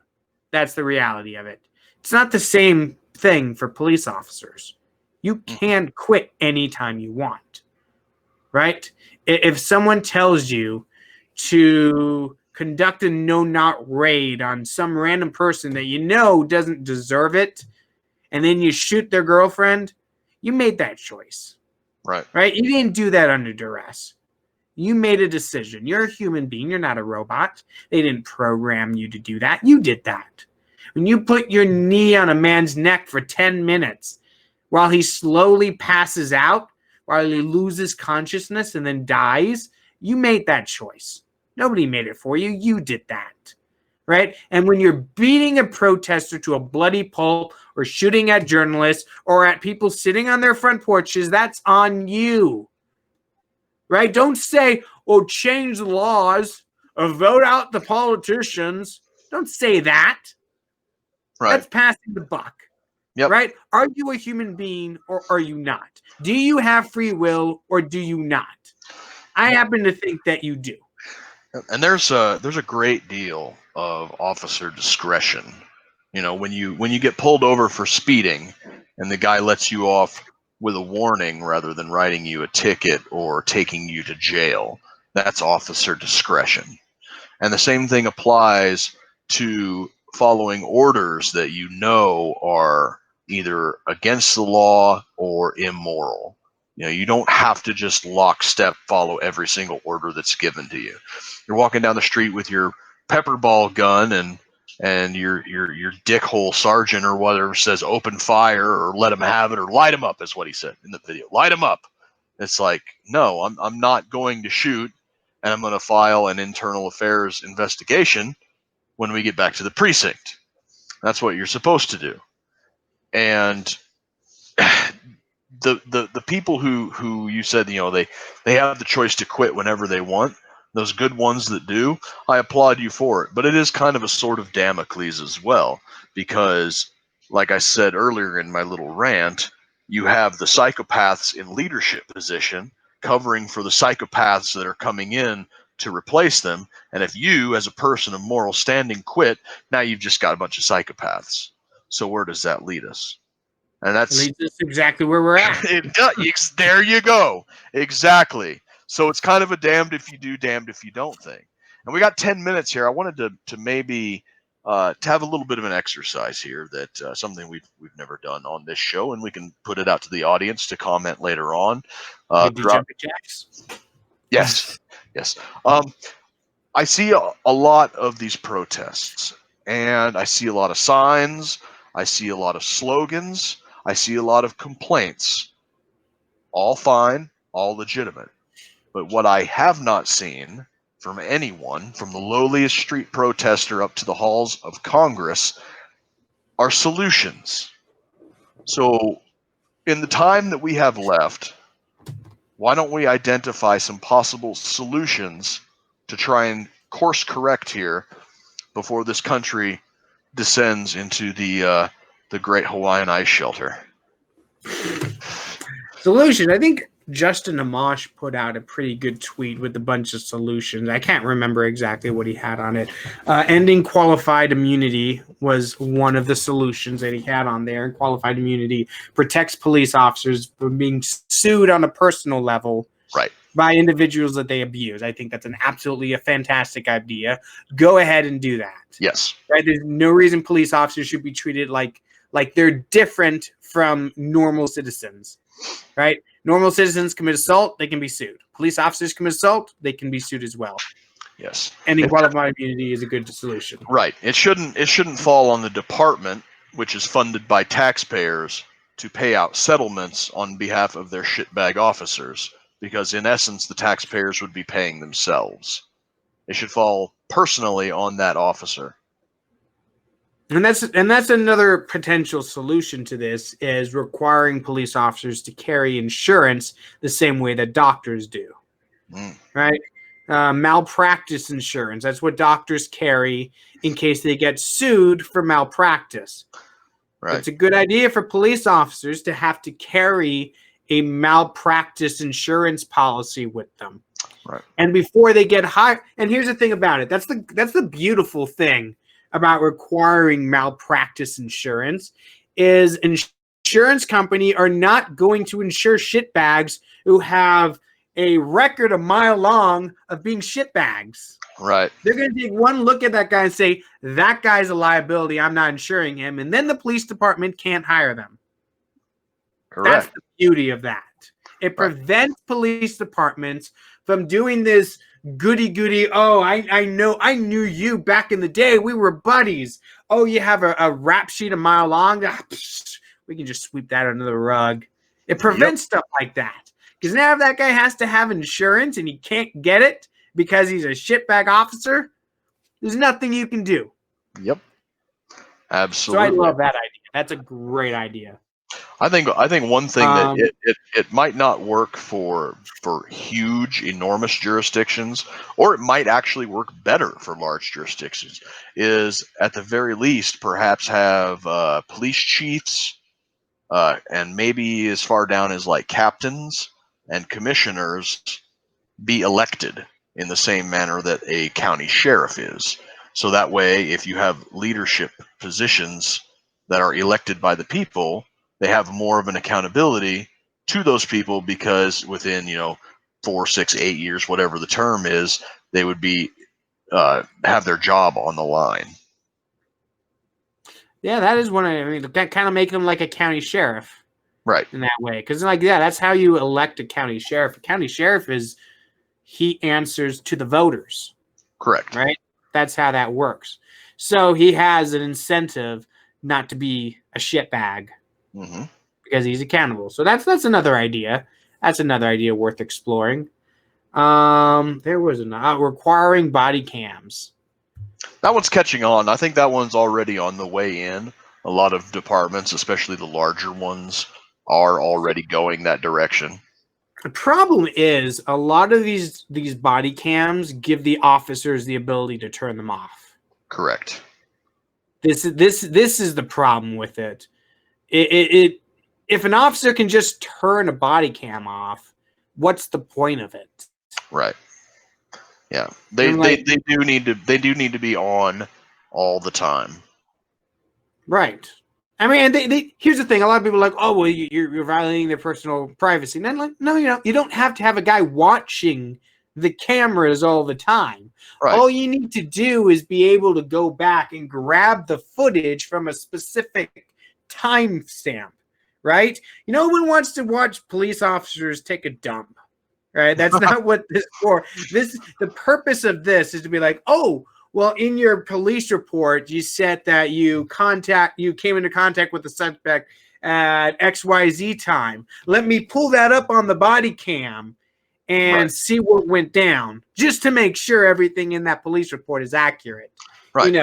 That's the reality of it. It's not the same thing for police officers. You can quit anytime you want, right? If someone tells you to conduct a no-knock raid on some random person that you know doesn't deserve it, and then you shoot their girlfriend, you made that choice. Right? You didn't do that under duress. You made a decision. You're a human being. You're not a robot. They didn't program you to do that. You did that. When you put your knee on a man's neck for 10 minutes while he slowly passes out, while he loses consciousness and then dies, you made that choice. Nobody made it for you. You did that. Right? And when you're beating a protester to a bloody pulp or shooting at journalists or at people sitting on their front porches, that's on you. Right? Don't say, oh, change the laws or vote out the politicians. Don't say that. Right. That's passing the buck. Yep. Right? Are you a human being or are you not? Do you have free will or do you not? I happen to think that you do. And there's a great deal of officer discretion. You know, when you get pulled over for speeding and the guy lets you off with a warning rather than writing you a ticket or taking you to jail, that's officer discretion. And the same thing applies to following orders that you know are either against the law or immoral. You know, you don't have to just lockstep follow every single order that's given to you. You're walking down the street with your pepper ball gun and your dickhole sergeant or whatever says open fire or let him have it or light him up is what he said in the video. Light him up. It's like, no, I'm not going to shoot, and I'm going to file an internal affairs investigation when we get back to the precinct. That's what you're supposed to do. And the people who you said, you know, they have the choice to quit whenever they want. Those good ones that do, I applaud you for it. But it is kind of a sword of Damocles as well, because like I said earlier in my little rant, you have the psychopaths in leadership position covering for the psychopaths that are coming in to replace them. And if you, as a person of moral standing, quit, now you've just got a bunch of psychopaths. So where does that lead us? And that's leads us exactly where we're at. There you go. Exactly. So it's kind of a damned if you do, damned if you don't thing. And we got 10 minutes here. I wanted to maybe to have a little bit of an exercise here that something we've never done on this show, and we can put it out to the audience to comment later on. Do jumping jacks? Yes. Yes. I see a lot of these protests, and I see a lot of signs. I see a lot of slogans. I see a lot of complaints. All fine, all legitimate. But what I have not seen from anyone, from the lowliest street protester up to the halls of Congress, are solutions. So, in the time that we have left, why don't we identify some possible solutions to try and course correct here before this country descends into the Great Hawaiian Ice Shelter? Solution. I think Justin Amash put out a pretty good tweet with a bunch of solutions. I can't remember exactly what he had on it. Ending qualified immunity was one of the solutions that he had on there. And qualified immunity protects police officers from being sued on a personal level, right, by individuals that they abuse. I think that's a fantastic idea. Go ahead and do that. Yes. Right. There's no reason police officers should be treated like they're different from normal citizens. Right? Normal citizens commit assault, they can be sued. Police officers commit assault, they can be sued as well. Yes. Ending qualified immunity is a good solution. Right. It shouldn't fall on the department, which is funded by taxpayers, to pay out settlements on behalf of their shitbag officers, because in essence the taxpayers would be paying themselves. It should fall personally on that officer. And that's another potential solution to this, is requiring police officers to carry insurance the same way that doctors do. Right? Malpractice insurance. That's what doctors carry in case they get sued for malpractice. Right. It's a good idea for police officers to have to carry a malpractice insurance policy with them. Right. And before they get hired, and here's the thing about it. That's the beautiful thing about requiring malpractice insurance, is insurance company are not going to insure shitbags who have a record a mile long of being shitbags. Right. They're going to take one look at that guy and say, that guy's a liability, I'm not insuring him. And then the police department can't hire them. Correct. That's the beauty of that. It prevents police departments from doing this goody-goody, I knew you back in the day. We were buddies. Oh, you have a rap sheet a mile long? We can just sweep that under the rug. It prevents stuff like that. Because now if that guy has to have insurance and he can't get it because he's a shitbag officer, there's nothing you can do. Yep. So Absolutely. I love that idea. That's a great idea. I think one thing that it might not work for huge, enormous jurisdictions, or it might actually work better for large jurisdictions, is at the very least perhaps have police chiefs and maybe as far down as like captains and commissioners be elected in the same manner that a county sheriff is. So that way, if you have leadership positions that are elected by the people, they have more of an accountability to those people, because within 4, 6, 8 years, whatever the term is, they would be have their job on the line. Yeah, that is one. I mean, kind of make him like a county sheriff, right? In that way, because that's how you elect a county sheriff. A county sheriff he answers to the voters. Correct. Right. That's how that works. So he has an incentive not to be a shitbag because he's accountable. So that's another idea. That's another idea worth exploring. There was requiring body cams. That one's catching on. I think that one's already on the way in. A lot of departments, especially the larger ones, are already going that direction. The problem is a lot of these body cams give the officers the ability to turn them off. Correct. This is the problem with it. If an officer can just turn a body cam off, what's the point of it? Right. Yeah. They do need to be on all the time. Right. I mean, here's the thing. A lot of people are like, oh, well, you're violating their personal privacy. And then, like, no, you don't have to have a guy watching the cameras all the time. Right. All you need to do is be able to go back and grab the footage from a specific timestamp, right? No one wants to watch police officers take a dump, right? That's not what this is for. The purpose of this is to be like, oh, well, in your police report, you said that you came into contact with the suspect at XYZ time. Let me pull that up on the body cam and see what went down, just to make sure everything in that police report is accurate. Right.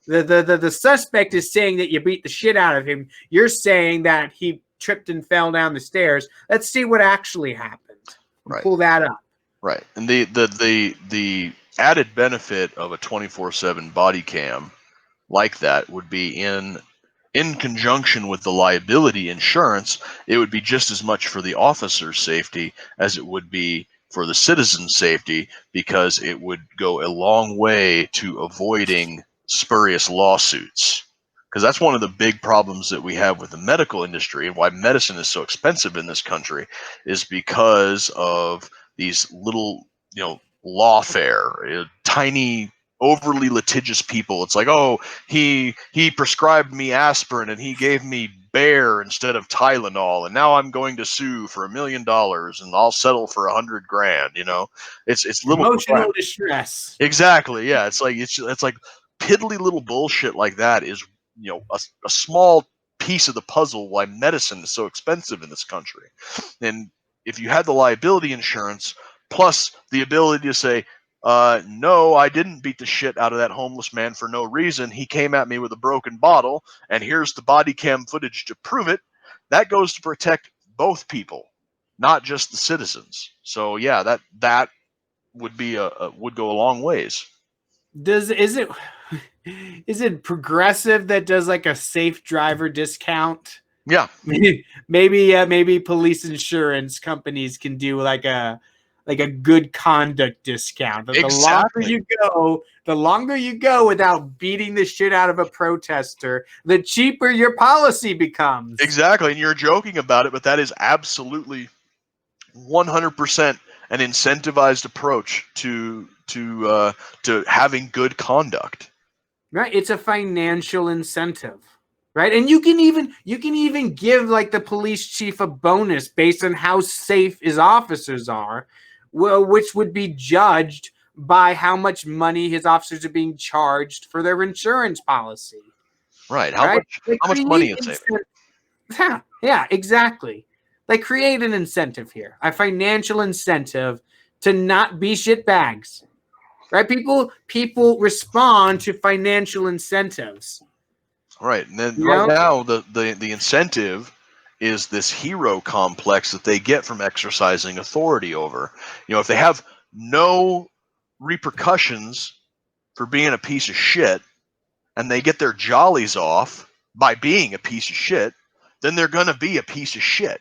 The suspect is saying that you beat the shit out of him. You're saying that he tripped and fell down the stairs. Let's see what actually happened. Right. Pull that up. Right. And the added benefit of a 24/7 body cam like that would be in conjunction with the liability insurance. It would be just as much for the officer's safety as it would be for the citizen's safety, because it would go a long way to avoiding spurious lawsuits. Because that's one of the big problems that we have with the medical industry, and why medicine is so expensive in this country, is because of these little, lawfare, tiny, overly litigious people. It's like, oh, he prescribed me aspirin and he gave me Bayer instead of Tylenol, and now I'm going to sue for $1 million and I'll settle for $100,000. It's little emotional distress. Exactly. Yeah. It's like piddly little bullshit like that is a small piece of the puzzle why medicine is so expensive in this country. And if you had the liability insurance plus the ability to say, no, I didn't beat the shit out of that homeless man for no reason. He came at me with a broken bottle, and here's the body cam footage to prove it. That goes to protect both people, not just the citizens. So yeah, that would be would go a long ways. Is it Progressive that does like a safe driver discount? Yeah. Maybe police insurance companies can do like a good conduct discount. Exactly. The longer you go without beating the shit out of a protester, the cheaper your policy becomes. Exactly. And you're joking about it, but that is absolutely 100% an incentivized approach to having good conduct. Right? It's a financial incentive. Right? And you can even give like the police chief a bonus based on how safe his officers are, which would be judged by how much money his officers are being charged for their insurance policy. Right. How much money is it? Yeah, exactly. Like, create an incentive here, a financial incentive to not be shitbags. right? People respond to financial incentives. Right. And then You right know? now the incentive is this hero complex that they get from exercising authority over. If they have no repercussions for being a piece of shit and they get their jollies off by being a piece of shit, then they're going to be a piece of shit.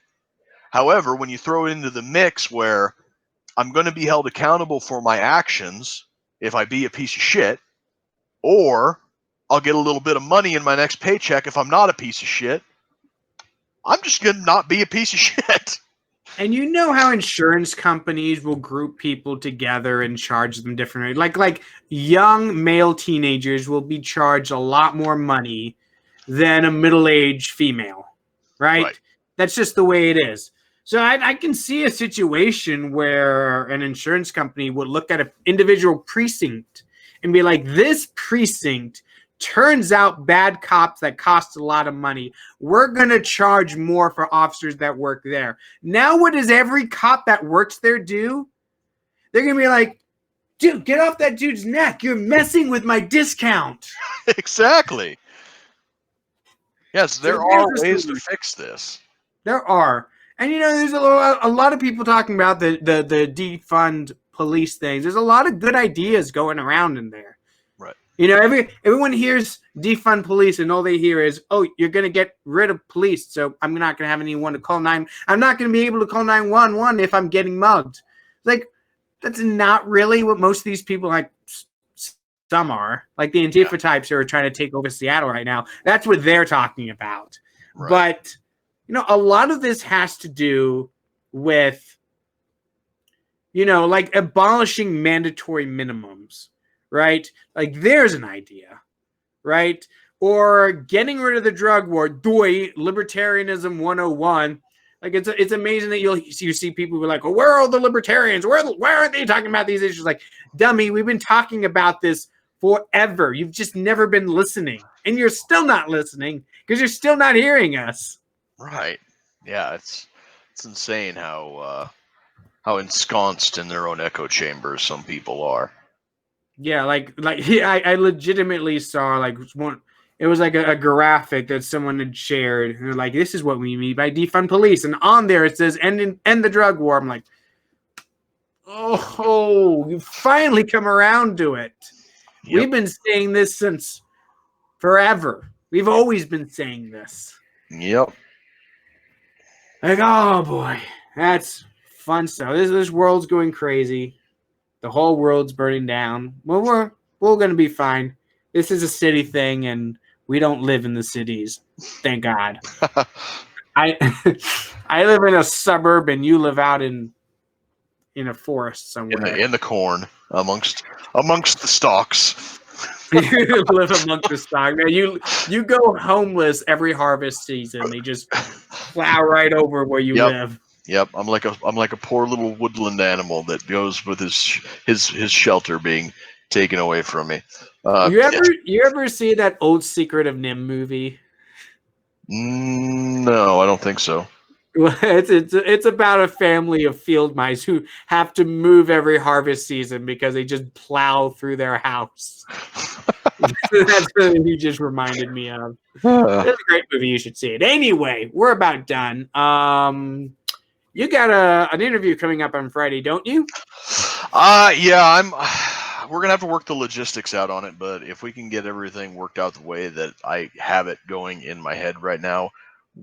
However, when you throw it into the mix where I'm going to be held accountable for my actions if I be a piece of shit, or I'll get a little bit of money in my next paycheck if I'm not a piece of shit, I'm just going to not be a piece of shit. And you know how insurance companies will group people together and charge them differently. Like young male teenagers will be charged a lot more money than a middle-aged female, right? Right. That's just the way it is. So I can see a situation where an insurance company would look at an individual precinct and be like, this precinct turns out bad cops that cost a lot of money. We're going to charge more for officers that work there. Now, what does every cop that works there do? They're going to be like, dude, get off that dude's neck. You're messing with my discount. Exactly. Yes, there So are ways to fix this. There are. And, there's a lot of people talking about the defund police things. There's a lot of good ideas going around in there. Right. Everyone hears defund police and all they hear is, oh, you're going to get rid of police. So I'm not going to have anyone to call 9. I'm not going to be able to call 911 if I'm getting mugged. Like, that's not really what most of these people, like some are, like the Antifa types who are trying to take over Seattle right now. That's what they're talking about. Right. But, a lot of this has to do with, like abolishing mandatory minimums. Right? Like there's an idea, right? Or getting rid of the drug war, libertarianism 101. Like it's amazing that you see people who are like, well, where are all the libertarians? Why aren't they talking about these issues? Like, dummy, we've been talking about this forever. You've just never been listening. And you're still not listening because you're still not hearing us. Right. Yeah, it's insane how ensconced in their own echo chambers some people are. Yeah, I legitimately saw one. It was like a graphic that someone had shared. And they're like, "This is what we mean by defund police," and on there it says "end the drug war." I'm like, "Oh, you finally come around to it." Yep. We've been saying this since forever. We've always been saying this. Yep. Like, oh boy, that's fun stuff. This world's going crazy. The whole world's burning down. Well, we're going to be fine. This is a city thing, and we don't live in the cities. Thank God. I live in a suburb, and you live out in a forest somewhere. In the corn, amongst the stalks. You live amongst the stalks. Now you go homeless every harvest season. They just plow right over where you live. Yep, I'm like a poor little woodland animal that goes with his shelter being taken away from me. You ever see that old Secret of Nim movie? No, I don't think so. Well, it's about a family of field mice who have to move every harvest season because they just plow through their house. That's what he just reminded me of. It's a great movie. You should see it. Anyway, we're about done. You got an interview coming up on Friday, don't you? Yeah, we're gonna have to work the logistics out on it, but if we can get everything worked out the way that I have it going in my head right now,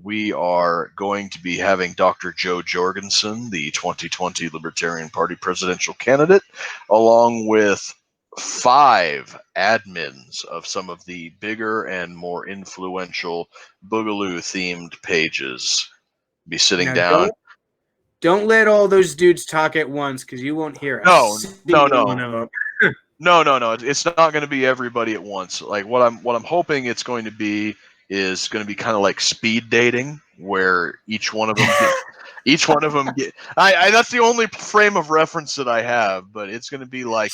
we are going to be having Dr. Joe Jorgensen, the 2020 Libertarian Party presidential candidate, along with 5 admins of some of the bigger and more influential Boogaloo-themed pages. Be sitting down. Don't let all those dudes talk at once, because you won't hear us. No. One of them. No. It's not going to be everybody at once. Like what I'm hoping it's going to be is going to be kind of like speed dating, where each one of them get. That's the only frame of reference that I have, but it's going to be like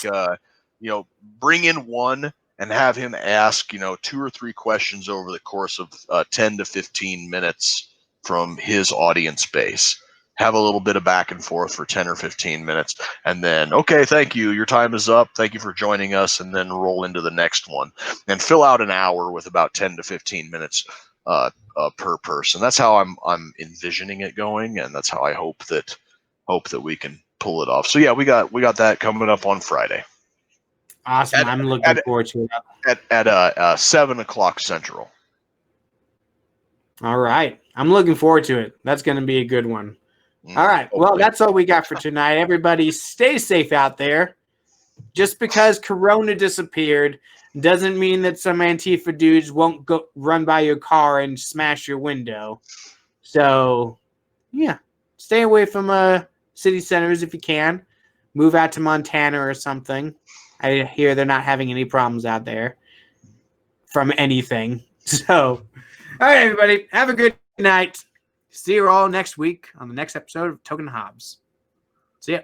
bring in one and have him ask 2 or 3 questions over the course of 10 to 15 minutes from his audience base. have a little bit of back and forth for 10 or 15 minutes, and then, okay, thank you, your time is up, thank you for joining us, and then roll into the next one and fill out an hour with about 10 to 15 minutes per person. That's how I'm envisioning it going, and that's how I hope that we can pull it off. So yeah, we got that coming up on Friday. Awesome. I'm looking forward to it. At 7 o'clock Central. All right. I'm looking forward to it. That's going to be a good one. All right. Well, that's all we got for tonight. Everybody stay safe out there. Just because Corona disappeared doesn't mean that some Antifa dudes won't go run by your car and smash your window. So, yeah, stay away from city centers if you can. Move out to Montana or something. I hear they're not having any problems out there from anything. So, all right, everybody, have a good night. See you all next week on the next episode of Token and Hobbs. See ya.